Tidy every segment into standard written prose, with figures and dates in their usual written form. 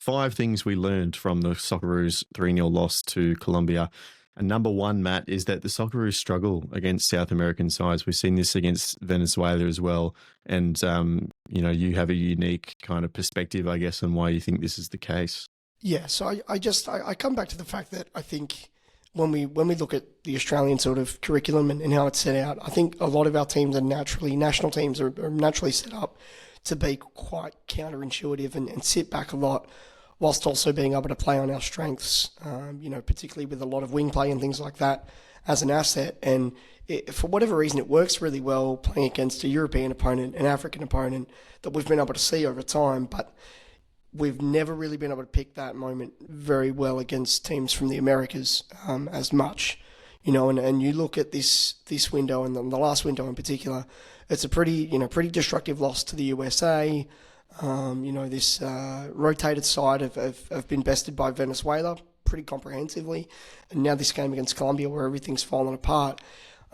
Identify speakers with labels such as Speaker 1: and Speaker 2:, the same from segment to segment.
Speaker 1: 5 things we learned from the Socceroos 3-0 loss to Colombia. And number one, Matt, is that the Socceroos struggle against South American sides. We've seen this against Venezuela as well. And, you have a unique kind of perspective, I guess, on why you think this is the case.
Speaker 2: Yeah, so I come back to the fact that I think when we look at the Australian sort of curriculum and how it's set out, I think a lot of our teams are national teams are naturally set up to be quite counterintuitive and sit back a lot, whilst also being able to play on our strengths, particularly with a lot of wing play and things like that as an asset. And for whatever reason, it works really well playing against a European opponent, an African opponent that we've been able to see over time. But we've never really been able to pick that moment very well against teams from the Americas as much. And you look at this window and the last window in particular, it's a pretty destructive loss to the USA. This rotated side have been bested by Venezuela pretty comprehensively. And now this game against Colombia where everything's fallen apart.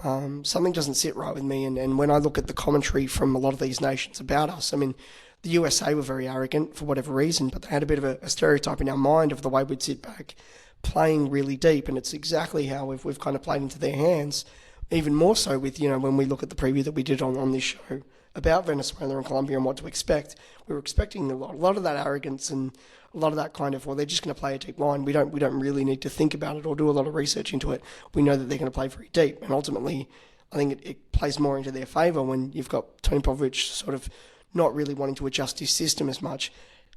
Speaker 2: Something doesn't sit right with me. And when I look at the commentary from a lot of these nations about us, I mean, the USA were very arrogant for whatever reason, but they had a bit of a stereotype in our mind of the way we'd sit back playing really deep. And it's exactly how we've kind of played into their hands. Even more so with, when we look at the preview that we did on this show about Venezuela and Colombia and what to expect. We were expecting a lot of that arrogance and a lot of that kind of, well, they're just going to play a deep line. We don't really need to think about it or do a lot of research into it. We know that they're going to play very deep. And ultimately, I think it plays more into their favour when you've got Tony Popovic sort of not really wanting to adjust his system as much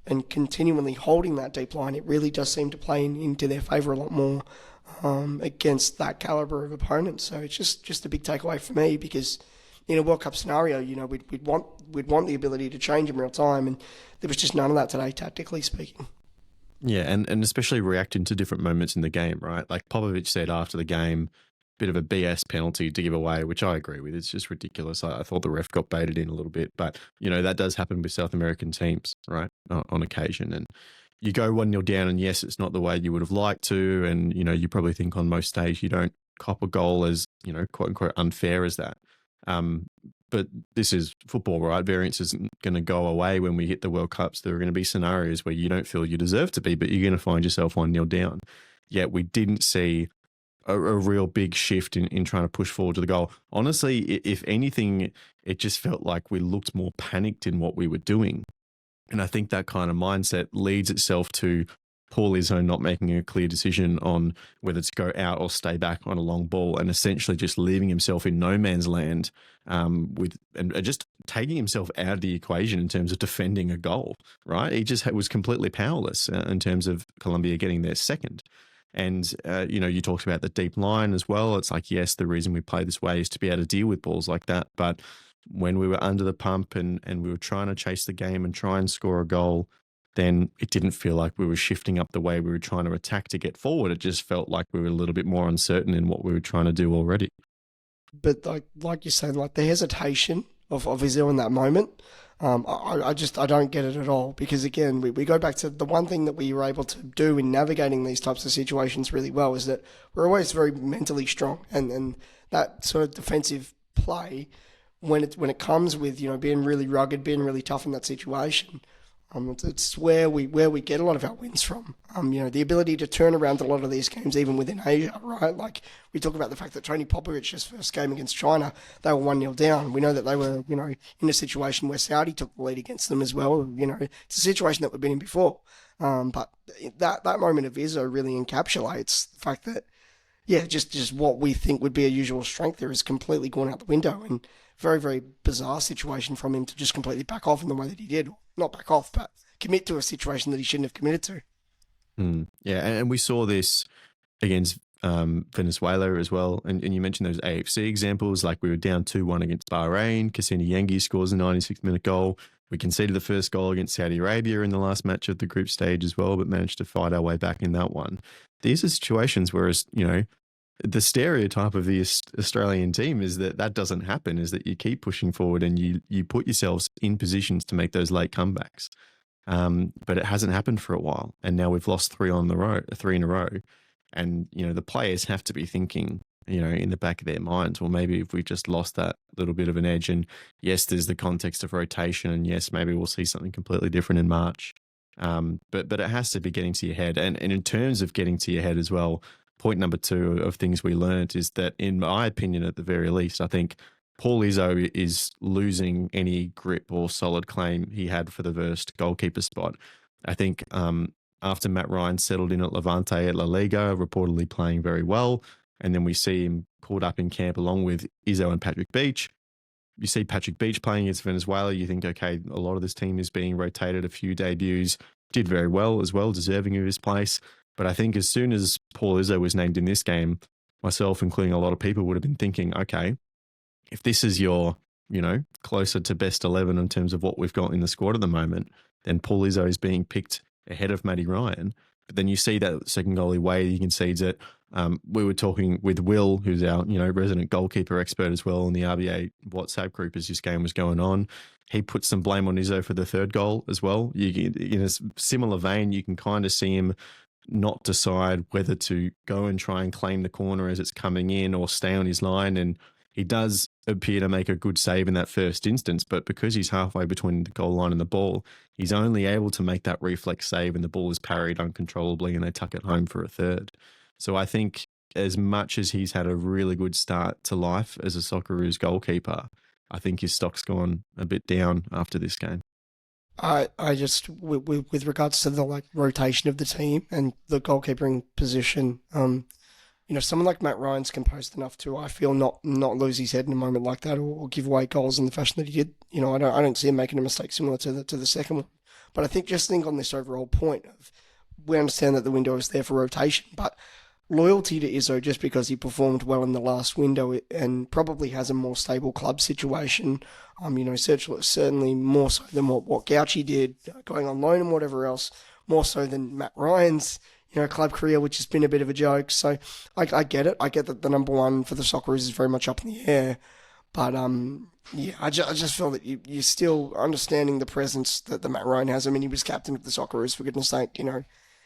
Speaker 2: and continually holding that deep line. It really does seem to play into their favour a lot more against that calibre of opponent. So it's just a big takeaway for me, because in a World Cup scenario, we'd want the ability to change in real time, and there was just none of that today, tactically speaking.
Speaker 1: Yeah, and especially reacting to different moments in the game, right? Like Popovic said after the game, bit of a BS penalty to give away, which I agree with. It's just ridiculous. I thought the ref got baited in a little bit, but that does happen with South American teams, right? On occasion. And you go 1-0 down, and yes, it's not the way you would have liked to. And, you probably think on most days you don't cop a goal as, quote unquote, unfair as that. But this is football, right? Variance isn't going to go away when we hit the World Cups. There are going to be scenarios where you don't feel you deserve to be, but you're going to find yourself 1-0 down. Yet we didn't see a real big shift in trying to push forward to the goal. Honestly, if anything, it just felt like we looked more panicked in what we were doing. And I think that kind of mindset leads itself to Paul Izzo not making a clear decision on whether to go out or stay back on a long ball, and essentially just leaving himself in no man's land and just taking himself out of the equation in terms of defending a goal, right? He just was completely powerless in terms of Colombia getting their second. And, you talked about the deep line as well. It's like, yes, the reason we play this way is to be able to deal with balls like that. But when we were under the pump and we were trying to chase the game and try and score a goal, then it didn't feel like we were shifting up the way we were trying to attack to get forward. It just felt like we were a little bit more uncertain in what we were trying to do already.
Speaker 2: But like you said, like the hesitation of Izzo in that moment, I don't get it at all, because again, we go back to the one thing that we were able to do in navigating these types of situations really well is that we're always very mentally strong, and that sort of defensive play when it comes with being really rugged, being really tough in that situation. It's where we get a lot of our wins from. The ability to turn around a lot of these games, even within Asia, right? Like we talk about the fact that Tony Popovic's first game against China, they were 1-0 down. We know that they were, in a situation where Saudi took the lead against them as well. It's a situation that we've been in before. But that moment of Izzo really encapsulates the fact that, yeah, just what we think would be a usual strength there is completely gone out the window, and very, very bizarre situation from him to just completely back off in the way that he did. Not back off, but commit to a situation that he shouldn't have committed to.
Speaker 1: Yeah, and we saw this against Venezuela as well. And you mentioned those AFC examples, like we were down 2-1 against Bahrain. Cassini Yengi scores a 96-minute goal. We conceded the first goal against Saudi Arabia in the last match of the group stage as well, but managed to fight our way back in that one. These are situations where, the stereotype of the Australian team is that doesn't happen, is that you keep pushing forward and you put yourselves in positions to make those late comebacks. But it hasn't happened for a while. And now we've lost 3 in a row. And, the players have to be thinking, in the back of their minds, well, maybe if we just lost that little bit of an edge, and yes, there's the context of rotation, and yes, maybe we'll see something completely different in March. But it has to be getting to your head. And in terms of getting to your head as well, point number 2 of things we learned is that, in my opinion, at the very least, I think Paul Izzo is losing any grip or solid claim he had for the first goalkeeper spot. I think after Matt Ryan settled in at Levante at La Liga, reportedly playing very well, and then we see him caught up in camp along with Izzo and Patrick Beach. You see Patrick Beach playing against Venezuela, you think, okay, a lot of this team is being rotated, a few debuts, did very well as well, deserving of his place. But I think as soon as Paul Izzo was named in this game, myself, including a lot of people, would have been thinking, okay, if this is your, closer to best 11 in terms of what we've got in the squad at the moment, then Paul Izzo is being picked ahead of Matty Ryan. But then you see that second goalie way he concedes it. We were talking with Will, who's our resident goalkeeper expert as well, in the RBA WhatsApp group as this game was going on. He put some blame on Izzo for the third goal as well. In a similar vein, you can kind of see him not decide whether to go and try and claim the corner as it's coming in or stay on his line. And he does appear to make a good save in that first instance, but because he's halfway between the goal line and the ball, he's only able to make that reflex save and the ball is parried uncontrollably and they tuck it home for a third. So I think as much as he's had a really good start to life as a Socceroos goalkeeper, I think his stock's gone a bit down after this game.
Speaker 2: I just, with regards to the rotation of the team and the goalkeeping position, someone like Matt Ryan's composed enough to, I feel, not lose his head in a moment like that or give away goals in the fashion that he did. I don't see him making a mistake similar to the second one. But I think on this overall point of, we understand that the window is there for rotation, but loyalty to Izzo just because he performed well in the last window and probably has a more stable club situation, certainly more so than what Gauchi did, going on loan and whatever else, more so than Matt Ryan's club career, which has been a bit of a joke. So I get it. I get that the number one for the Socceroos is very much up in the air. But I just feel that you're still understanding the presence that the Matt Ryan has. I mean, he was captain of the Socceroos, for goodness sake.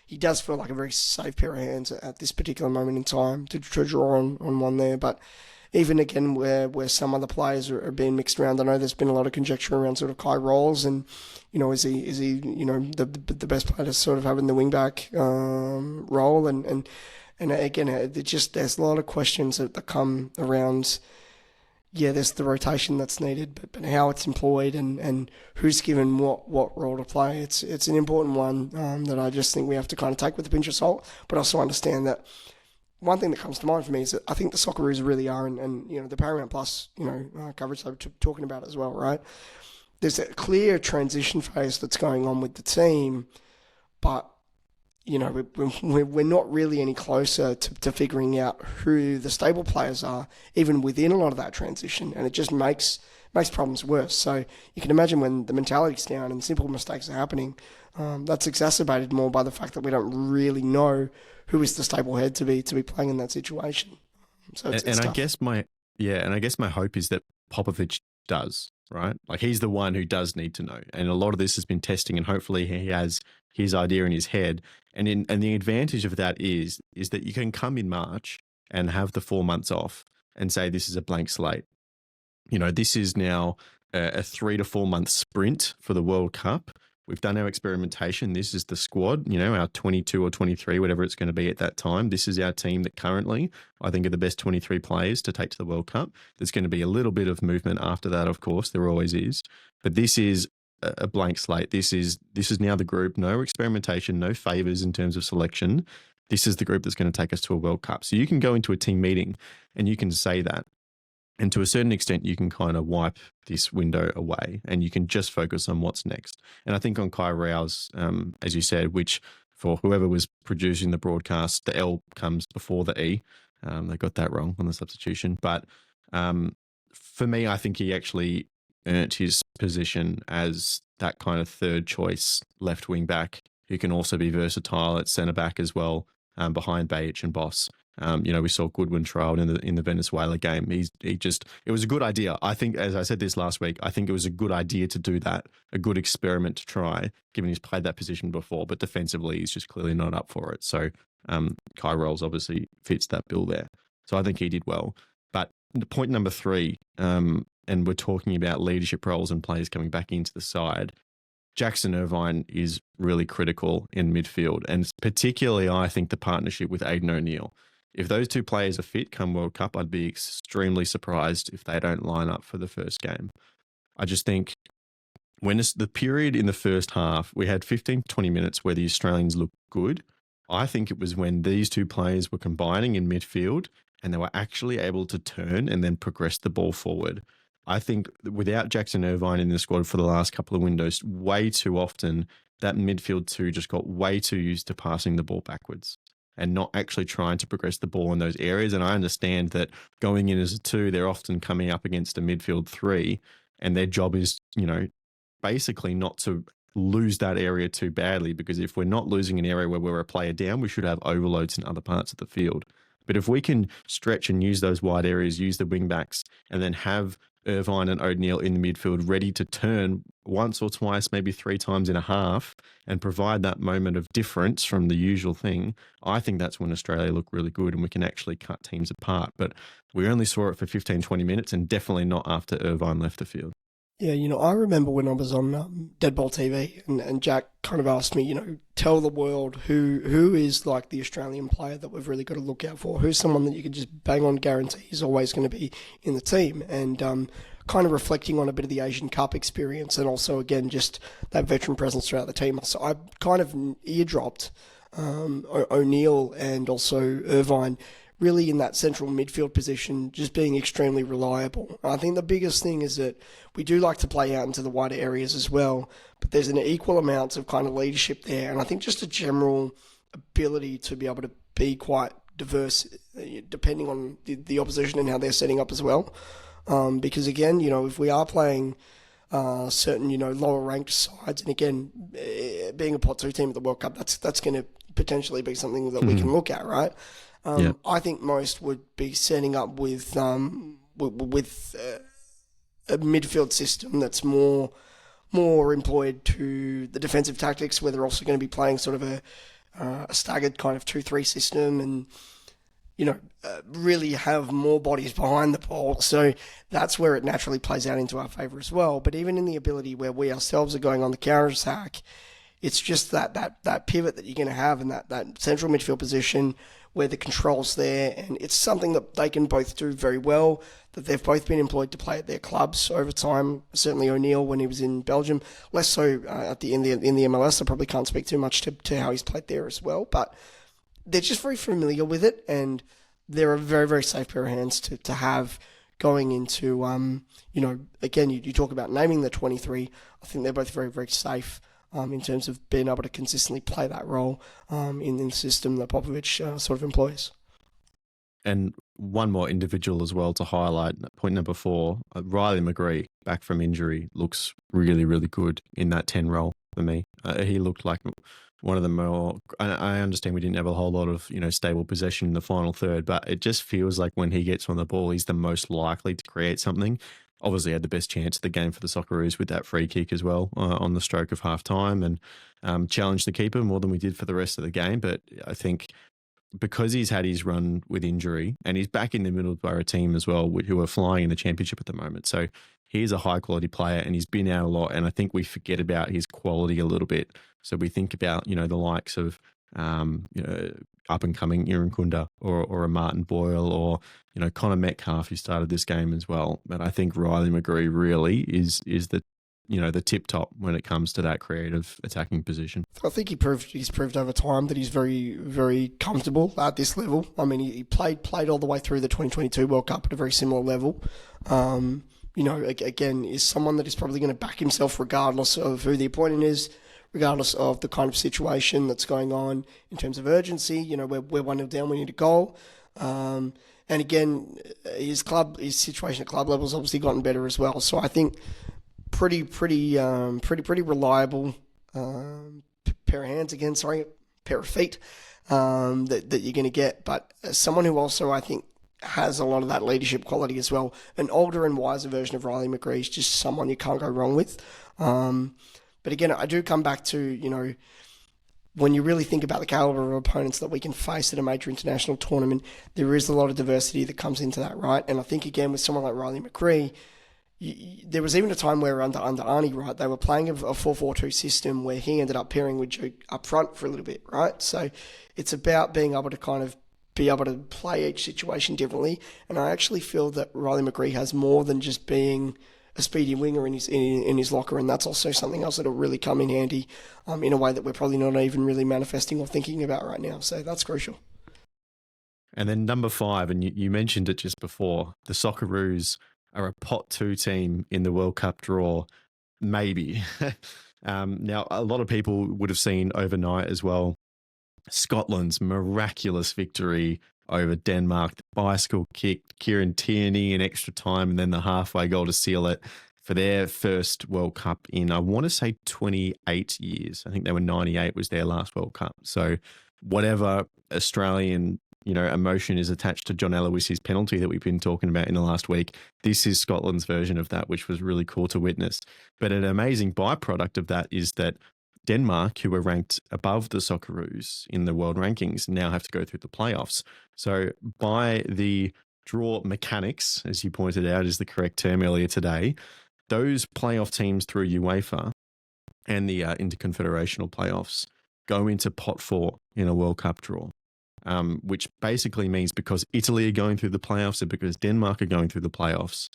Speaker 2: He does feel like a very safe pair of hands at this particular moment in time to draw on one there. But even again, where some other players are being mixed around, I know there's been a lot of conjecture around sort of Kai Rolls and, is he the best player to sort of have in the wingback role and again, there's a lot of questions that come around. Yeah, there's the rotation that's needed, but how it's employed and who's given what role to play. It's an important one that I just think we have to kind of take with a pinch of salt, but also understand that one thing that comes to mind for me is that I think the Socceroos really are, and the Paramount Plus coverage they were talking about as well, right? There's a clear transition phase that's going on with the team, but we're not really any closer to figuring out who the stable players are, even within a lot of that transition, and it just makes problems worse. So you can imagine when the mentality's down and simple mistakes are happening, that's exacerbated more by the fact that we don't really know who is the stable head to be playing in that situation. So it's tough.
Speaker 1: I guess my hope is that Popovic does, right? Like, he's the one who does need to know, and a lot of this has been testing, and hopefully he has his idea in his head. And the advantage of that is that you can come in March and have the 4 months off and say this is a blank slate. This is now a 3 to 4 month sprint for the World Cup. We've done our experimentation. This is the squad, our 22 or 23, whatever it's going to be at that time. This is our team that currently, I think, are the best 23 players to take to the World Cup. There's going to be a little bit of movement after that, of course. There always is. But this is a blank slate. This is now the group. No experimentation, no favors in terms of selection. This is the group that's going to take us to a World Cup. So you can go into a team meeting and you can say that. And to a certain extent, you can kind of wipe this window away and you can just focus on what's next. And I think on Kai Rao's, as you said, which for whoever was producing the broadcast, the L comes before the E. They got that wrong on the substitution. But for me, I think he actually earned his position as that kind of third choice left wing back who can also be versatile at centre back as well, behind Bajic and Boss. We saw Goodwin trialed in the Venezuela game. It was a good idea. I think, as I said this last week, I think it was a good idea to do that, a good experiment to try, given he's played that position before, but defensively he's just clearly not up for it. So Kai Rolls obviously fits that bill there. So I think he did well. But point number 3, and we're talking about leadership roles and players coming back into the side. Jackson Irvine is really critical in midfield, and particularly I think the partnership with Aidan O'Neill. If those two players are fit come World Cup, I'd be extremely surprised if they don't line up for the first game. I just think when it's the period in the first half, we had 15 to 20 minutes where the Australians looked good. I think it was when these two players were combining in midfield and they were actually able to turn and then progress the ball forward. I think without Jackson Irvine in the squad for the last couple of windows, way too often that midfield two just got way too used to passing the ball backwards and not actually trying to progress the ball in those areas. And I understand that going in as a two, they're often coming up against a midfield three, and their job is, basically not to lose that area too badly, because if we're not losing an area where we're a player down, we should have overloads in other parts of the field. But if we can stretch and use those wide areas, use the wing backs, and then have Irvine and O'Neill in the midfield ready to turn once or twice, maybe 3 times in a half, and provide that moment of difference from the usual thing, I think that's when Australia look really good and we can actually cut teams apart. But we only saw it for 15, 20 minutes, and definitely not after Irvine left the field.
Speaker 2: Yeah, I remember when I was on Deadball TV and Jack kind of asked me, tell the world who is like the Australian player that we've really got to look out for. Who's someone that you can just bang on guarantee is always going to be in the team. And kind of reflecting on a bit of the Asian Cup experience and also, again, just that veteran presence throughout the team. So I kind of eardropped O'Neill and also Irvine really in that central midfield position, just being extremely reliable. I think the biggest thing is that we do like to play out into the wider areas as well, but there's an equal amount of kind of leadership there. And I think just a general ability to be able to be quite diverse, depending on the opposition and how they're setting up as well. Because again, if we are playing certain, lower ranked sides, and again, being a pot 2 team at the World Cup, that's going to potentially be something that we can look at, right? I think most would be setting up with a midfield system that's more employed to the defensive tactics, where they're also going to be playing sort of a staggered kind of 2-3 system, and really have more bodies behind the ball. So that's where it naturally plays out into our favour as well. But even in the ability where we ourselves are going on the counter attack, it's just that pivot that you're going to have in that central midfield position where the control's there, and it's something that they can both do very well, that they've both been employed to play at their clubs over time. Certainly O'Neill when he was in Belgium, less so in the MLS. I probably can't speak too much to how he's played there as well, but they're just very familiar with it, and they're a very, very safe pair of hands to have going into, again, you talk about naming the 23. I think they're both very, very safe in terms of being able to consistently play that role in the system that Popovich sort of employs.
Speaker 1: And one more individual as well to highlight, point number 4, Riley McGree, back from injury, looks really, really good in that 10 role for me. He looked like one of the more, I understand we didn't have a whole lot of, stable possession in the final third, but it just feels like when he gets on the ball, he's the most likely to create something. Obviously had the best chance of the game for the Socceroos with that free kick as well on the stroke of half time, and challenged the keeper more than we did for the rest of the game. But I think because he's had his run with injury and he's back in the Middlesbrough team as well, who are flying in the championship at the moment. So he's a high quality player and he's been out a lot. And I think we forget about his quality a little bit. So we think about, the likes of, up and coming Irankunda or a Martin Boyle or, Connor Metcalf, who started this game as well. But I think Riley McGree really is the, the tip top when it comes to that creative attacking position.
Speaker 2: I think he's proved over time that he's very, very comfortable at this level. I mean, he played all the way through the 2022 World Cup at a very similar level. Again, is someone that is probably going to back himself regardless of who the opponent is, regardless of the kind of situation that's going on in terms of urgency. We're 1-0 down, we need a goal. And again, his situation at club level has obviously gotten better as well. So I think pretty reliable pair of hands again. Sorry, pair of feet that you're going to get. But someone who also I think has a lot of that leadership quality as well. An older and wiser version of Riley McGree is just someone you can't go wrong with. But again, I do come back to, when you really think about the caliber of opponents that we can face at a major international tournament, there is a lot of diversity that comes into that, right? And I think, again, with someone like Riley McGree, there was even a time where under Arnie, right, they were playing a 4-4-2 system where he ended up pairing with Duke up front for a little bit, right? So it's about being able to kind of be able to play each situation differently. And I actually feel that Riley McGree has more than just being a speedy winger in his locker, and that's also something else that'll really come in handy in a way that we're probably not even really manifesting or thinking about right now. So that's crucial.
Speaker 1: And then number 5, and you mentioned it just before, the Socceroos are a pot 2 team in the World Cup draw, maybe. Now, a lot of people would have seen overnight as well Scotland's miraculous victory over Denmark, the bicycle kick, Kieran Tierney in extra time, and then the halfway goal to seal it for their first World Cup in, I want to say, 28 years. I think they were 98 was their last World Cup. So whatever Australian emotion is attached to John Eloise's penalty that we've been talking about in the last week, this is Scotland's version of that, which was really cool to witness. But an amazing byproduct of that is that Denmark, who were ranked above the Socceroos in the world rankings, now have to go through the playoffs. So by the draw mechanics, as you pointed out is the correct term earlier today, those playoff teams through UEFA and the interconfederational playoffs go into pot 4 in a World Cup draw. Which basically means because Italy are going through the playoffs and because Denmark are going through the playoffs,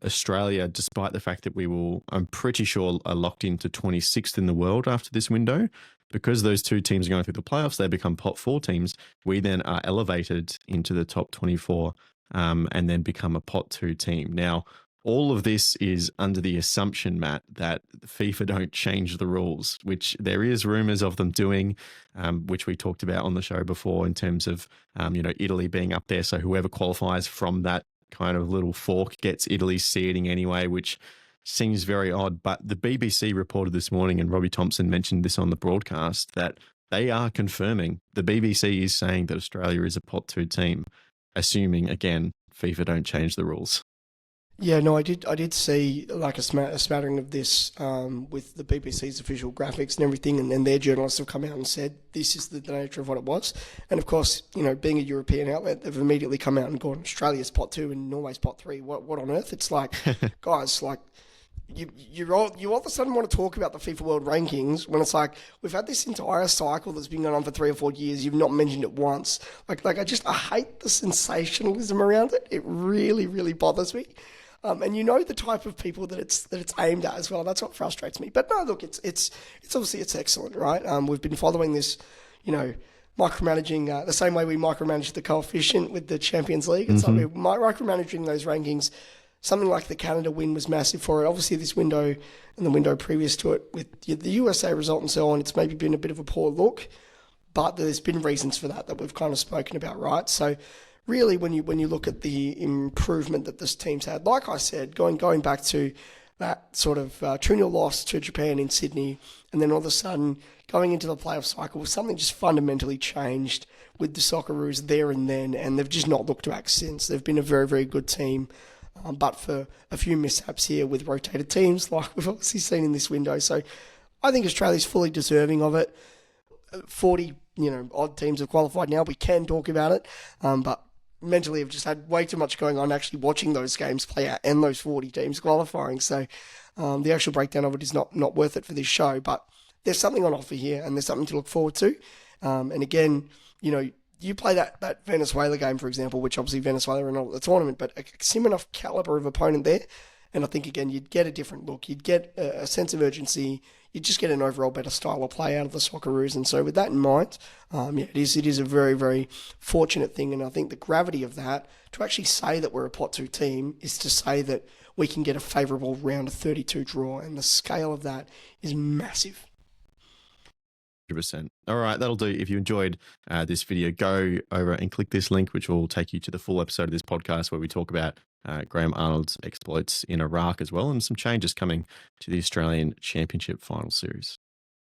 Speaker 1: Australia, despite the fact that I'm pretty sure, are locked into 26th in the world after this window, because those 2 teams are going through the playoffs, they become pot 4 teams. We then are elevated into the top 24 and then become a pot 2 team. Now, all of this is under the assumption, Matt, that FIFA don't change the rules, which there is rumours of them doing, which we talked about on the show before in terms of, Italy being up there. So whoever qualifies from that kind of little fork gets Italy's seeding anyway, which seems very odd. But the BBC reported this morning, and Robbie Thompson mentioned this on the broadcast, that they are confirming. The BBC is saying that Australia is a pot 2 team, assuming, again, FIFA don't change the rules.
Speaker 2: Yeah, no, I did see like a smattering of this with the BBC's official graphics and everything, and then their journalists have come out and said this is the nature of what it was. And of course, being a European outlet, they've immediately come out and gone, Australia's pot 2 and Norway's pot 3. What on earth? It's like, guys, like you all of a sudden want to talk about the FIFA World Rankings when it's like we've had this entire cycle that's been going on for 3 or 4 years. You've not mentioned it once. Like I hate the sensationalism around it. It really, really bothers me. And the type of people that it's aimed at as well. That's what frustrates me. But no, look, it's obviously it's excellent, right? We've been following this, micromanaging the same way we micromanage the coefficient with the Champions League. It's like we're micromanaging those rankings. Something like the Canada win was massive for it. Obviously, this window and the window previous to it with the USA result and so on, it's maybe been a bit of a poor look. But there's been reasons for that we've kind of spoken about, right? So really, when you look at the improvement that this team's had, like I said, going back to that sort of 2-0 loss to Japan in Sydney, and then all of a sudden going into the playoff cycle, something just fundamentally changed with the Socceroos there and then, and they've just not looked back since. They've been a very, very good team, but for a few mishaps here with rotated teams, like we've obviously seen in this window. So I think Australia's fully deserving of it. 40, odd teams have qualified now. We can talk about it, but mentally I've just had way too much going on actually watching those games play out and those 40 teams qualifying. So the actual breakdown of it is not worth it for this show, but there's something on offer here and there's something to look forward to. And again, you play that Venezuela game, for example, which obviously Venezuela are not at the tournament, but a similar enough caliber of opponent there. And I think, again, you'd get a different look. You'd get a sense of urgency. You'd just get an overall better style of play out of the Socceroos. And so with that in mind, it is a very, very fortunate thing. And I think the gravity of that, to actually say that we're a pot 2 team, is to say that we can get a favourable round of 32 draw. And the scale of that is massive.
Speaker 1: 100%. All right, that'll do. If you enjoyed this video, go over and click this link, which will take you to the full episode of this podcast where we talk about Graham Arnold's exploits in Iraq as well, and some changes coming to the Australian Championship final series.